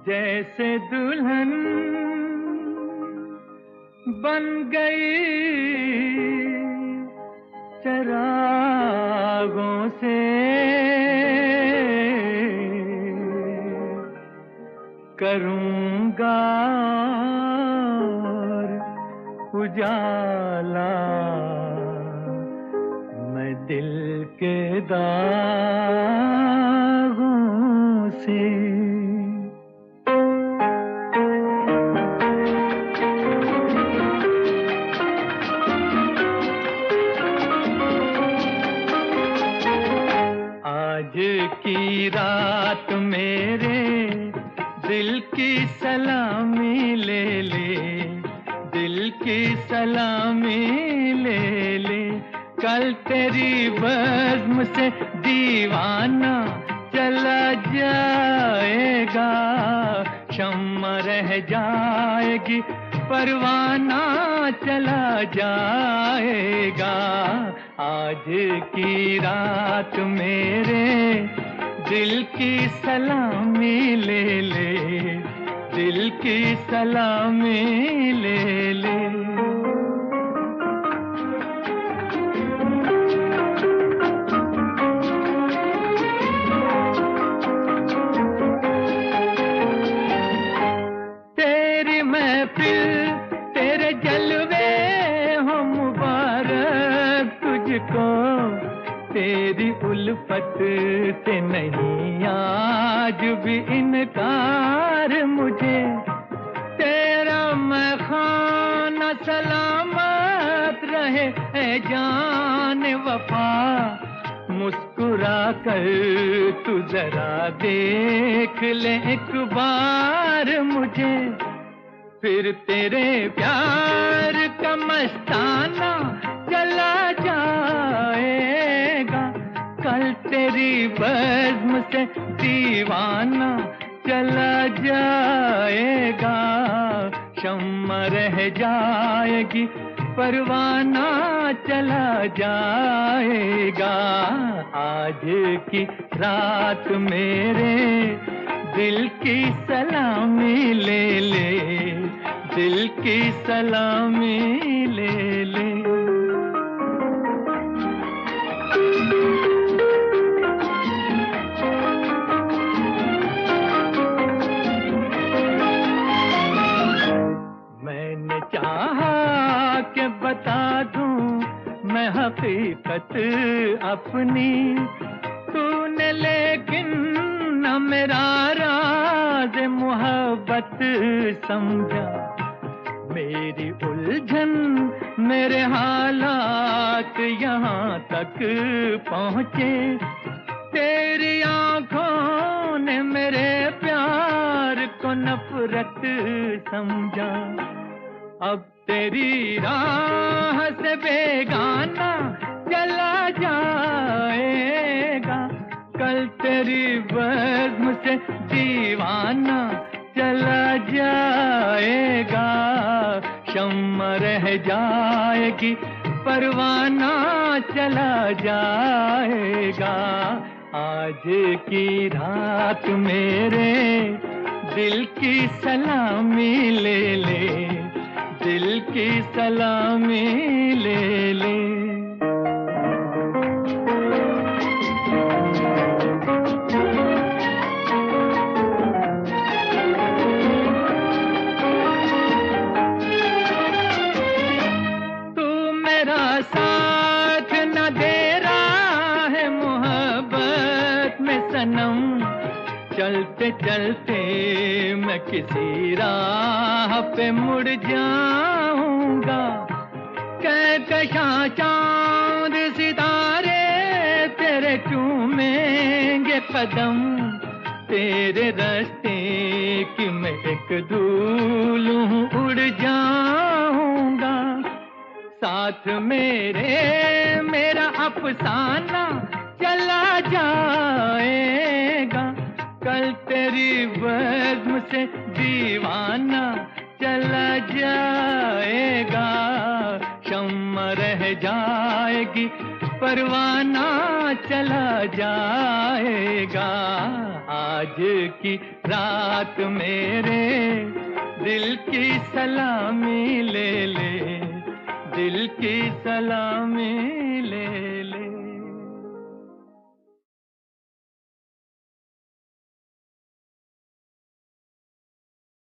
जैसे दुल्हन बन गई चरागों से, करूँगा उजाला मैं दिल के दागों से। आज की रात मेरे दिल की सलामी ले ले, दिल की सलामी ले ले। कल तेरी बज़्म से दीवाना चला जाएगा, शम्मा रह जाएगी, परवाना चला जाएगा। आज की रात मेरे दिल की सलामी ले ले, दिल की सलामी ले ले। तेरी महफिल तेरे जलवे हो मुबारक तुझको, तेरी उल्फत से नहीं आज भी इनकार मुझे। तेरा मैं खाना सलामत रहे है जान वफा, मुस्कुरा कर तू जरा देख ले एक बार मुझे। फिर तेरे प्यार का मस्ताना चला जाएगा, कल तेरी बज़्म से दीवाना चला जाएगा। शम्मा रह जाएगी, परवाना चला जाएगा। आज की रात मेरे दिल की सलामी ले ले, दिल की सलामी ले ले। मैंने चाहा कि बता दूं मैं हकीकत अपनी, तूने लेकिन न मेरा राज मोहब्बत समझा। मेरी उलझन मेरे हालात यहाँ तक पहुँचे, तेरी आंखों ने मेरे प्यार को नफरत समझा। अब तेरी राह से बेगाना चला जाएगा, कल तेरी बज़्म से दीवाना चला जाएगा। शम्मा रह जाएगी, परवाना चला जाएगा। आज की रात मेरे दिल की सलामी ले ले, दिल की सलामी ले ले। तू मेरा साथ न दे रहा है मोहब्बत में सनम, चलते चलते मैं किसी राह पे मुड़ जाऊंगा। कहकशां चांद सितारे तेरे चूमेंगे कदम, तेरे रास्ते की मैं एक धूल हूँ उड़ जाऊंगा। साथ मेरे मेरा अफसाना चला जाएगा, कल तेरी बज़्म से दीवाना चला जाएगा। शम्मा रह जाएगी, परवाना चला जाएगा। आज की रात मेरे दिल की सलामी ले ले, दिल की सलामी